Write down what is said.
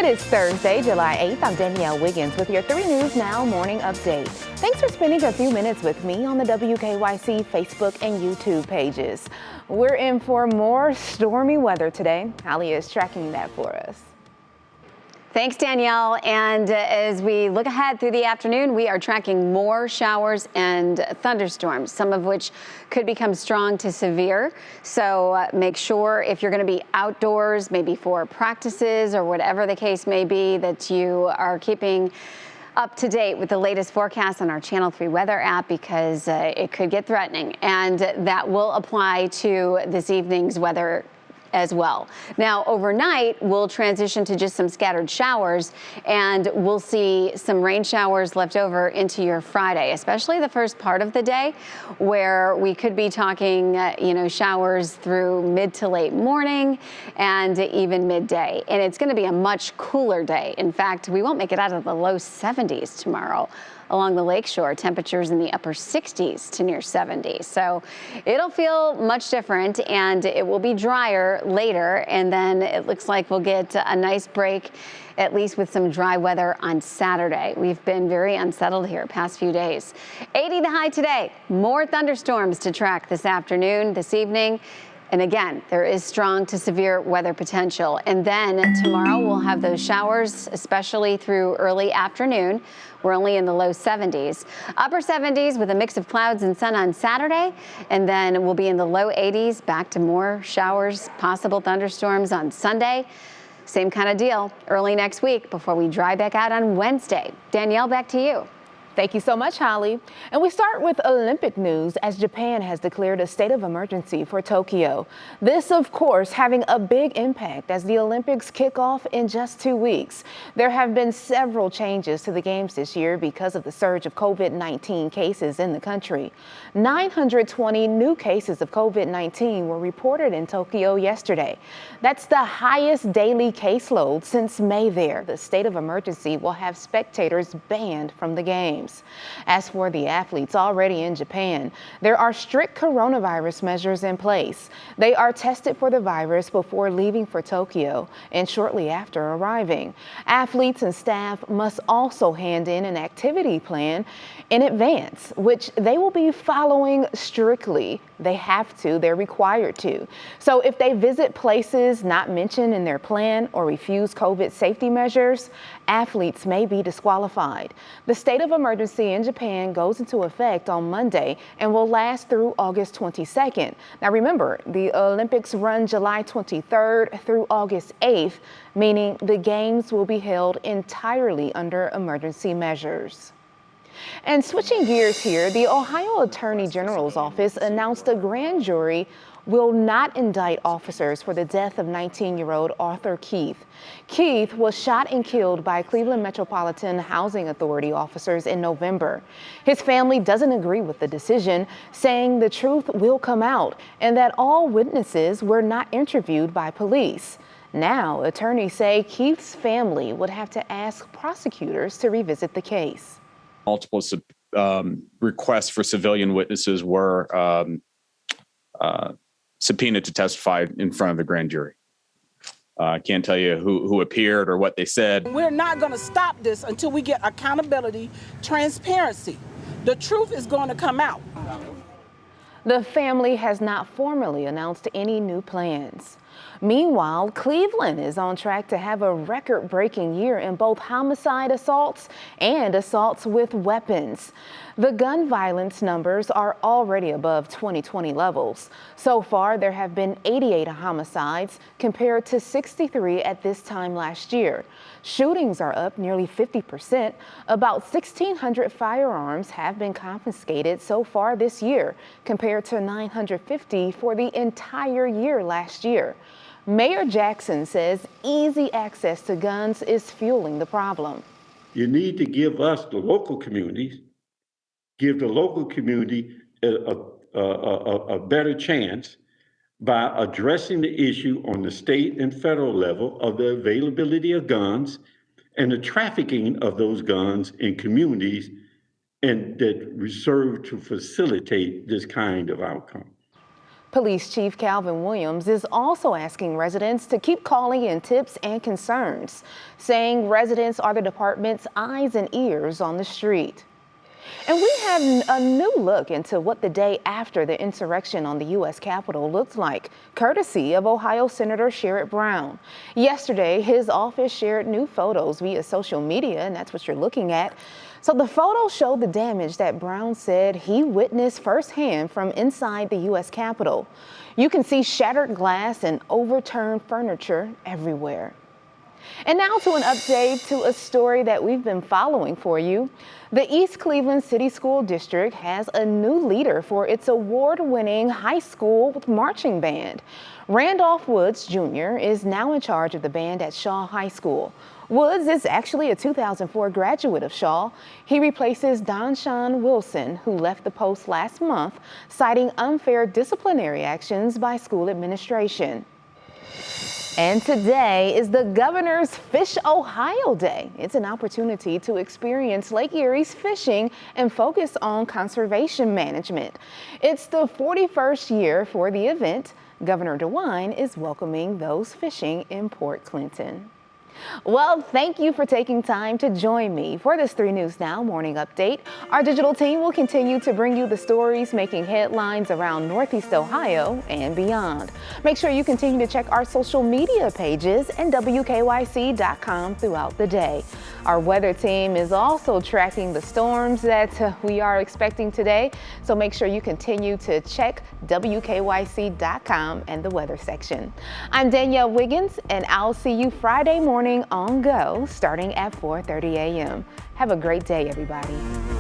is Thursday, July 8th. I'm Danielle Wiggins with your 3 News Now morning update. Thanks for spending a few minutes with me on the WKYC Facebook and YouTube pages. We're in for more stormy weather today. Hollie is tracking that for us. Thanks, Danielle. And as we look ahead through the afternoon, we are tracking more showers and thunderstorms, some of which could become strong to severe. So make sure if you're going to be outdoors, maybe for practices or whatever the case may be, that you are keeping up to date with the latest forecast on our Channel 3 weather app, because it could get threatening. And that will apply to this evening's weather as well. Now, overnight, we'll transition to just some scattered showers, and we'll see some rain showers left over into your Friday, especially the first part of the day, where we could be talking, showers through mid to late morning and even midday. And it's going to be a much cooler day. In fact, we won't make it out of the low 70s tomorrow. Along the lakeshore, temperatures in the upper 60s to near 70. So it'll feel much different, and it will be drier later. And then it looks like we'll get a nice break, at least with some dry weather on Saturday. We've been very unsettled here past few days. 80 the high today. More thunderstorms to track this afternoon, this evening. And again, there is strong to severe weather potential. And then tomorrow we'll have those showers, especially through early afternoon. We're only in the low 70s. Upper 70s with a mix of clouds and sun on Saturday. And then we'll be in the low 80s, back to more showers, possible thunderstorms on Sunday. Same kind of deal early next week before we dry back out on Wednesday. Danielle, back to you. Thank you so much, Hollie. And we start with Olympic news, as Japan has declared a state of emergency for Tokyo. This, of course, having a big impact as the Olympics kick off in just 2 weeks. There have been several changes to the games this year because of the surge of COVID-19 cases in the country. 920 new cases of COVID-19 were reported in Tokyo yesterday. That's the highest daily caseload since May there. The state of emergency will have spectators banned from the games. As for the athletes already in Japan, there are strict coronavirus measures in place. They are tested for the virus before leaving for Tokyo and shortly after arriving. Athletes and staff must also hand in an activity plan in advance, which they will be following strictly. They have to, they're required to. So if they visit places not mentioned in their plan or refuse COVID safety measures, athletes may be disqualified. The state of emergency in Japan goes into effect on Monday and will last through August 22nd. Now remember, the Olympics run July 23rd through August 8th, meaning the games will be held entirely under emergency measures. And switching gears here, the Ohio Attorney General's office announced a grand jury will not indict officers for the death of 19-year-old Arthur Keith. Keith was shot and killed by Cleveland Metropolitan Housing Authority officers in November. His family doesn't agree with the decision, saying the truth will come out and that all witnesses were not interviewed by police. Now, attorneys say Keith's family would have to ask prosecutors to revisit the case. Multiple requests for civilian witnesses were subpoenaed to testify in front of the grand jury. I can't tell you who appeared or what they said. We're not going to stop this until we get accountability, transparency. The truth is going to come out. The family has not formally announced any new plans. Meanwhile, Cleveland is on track to have a record-breaking year in both homicide assaults and assaults with weapons. The gun violence numbers are already above 2020 levels. So far, there have been 88 homicides compared to 63 at this time last year. Shootings are up nearly 50%. About 1,600 firearms have been confiscated so far this year, compared to 950 for the entire year last year. Mayor Jackson says easy access to guns is fueling the problem. You need to give us, the local communities, give the local community a better chance by addressing the issue on the state and federal level of the availability of guns and the trafficking of those guns in communities, and that serve to facilitate this kind of outcome. Police Chief Calvin Williams is also asking residents to keep calling in tips and concerns, saying residents are the department's eyes and ears on the street. And we have a new look into what the day after the insurrection on the U.S. Capitol looked like, courtesy of Ohio Senator Sherrod Brown. Yesterday, his office shared new photos via social media, and that's what you're looking at. So the photos showed the damage that Brown said he witnessed firsthand from inside the U.S. Capitol. You can see shattered glass and overturned furniture everywhere. And now to an update to a story that we've been following for you. The East Cleveland City School District has a new leader for its award-winning high school marching band. Randolph Woods Jr. is now in charge of the band at Shaw High School. Woods is actually a 2004 graduate of Shaw. He replaces Donshawn Wilson, who left the post last month, citing unfair disciplinary actions by school administration. And today is the Governor's Fish Ohio Day. It's an opportunity to experience Lake Erie's fishing and focus on conservation management. It's the 41st year for the event. Governor DeWine is welcoming those fishing in Port Clinton. Well, thank you for taking time to join me for this 3 News Now morning update. Our digital team will continue to bring you the stories making headlines around Northeast Ohio and beyond. Make sure you continue to check our social media pages and WKYC.com throughout the day. Our weather team is also tracking the storms that we are expecting today, so make sure you continue to check WKYC.com and the weather section. I'm Danielle Wiggins, and I'll see you Friday morning on Go starting at 4:30 a.m. Have a great day, everybody.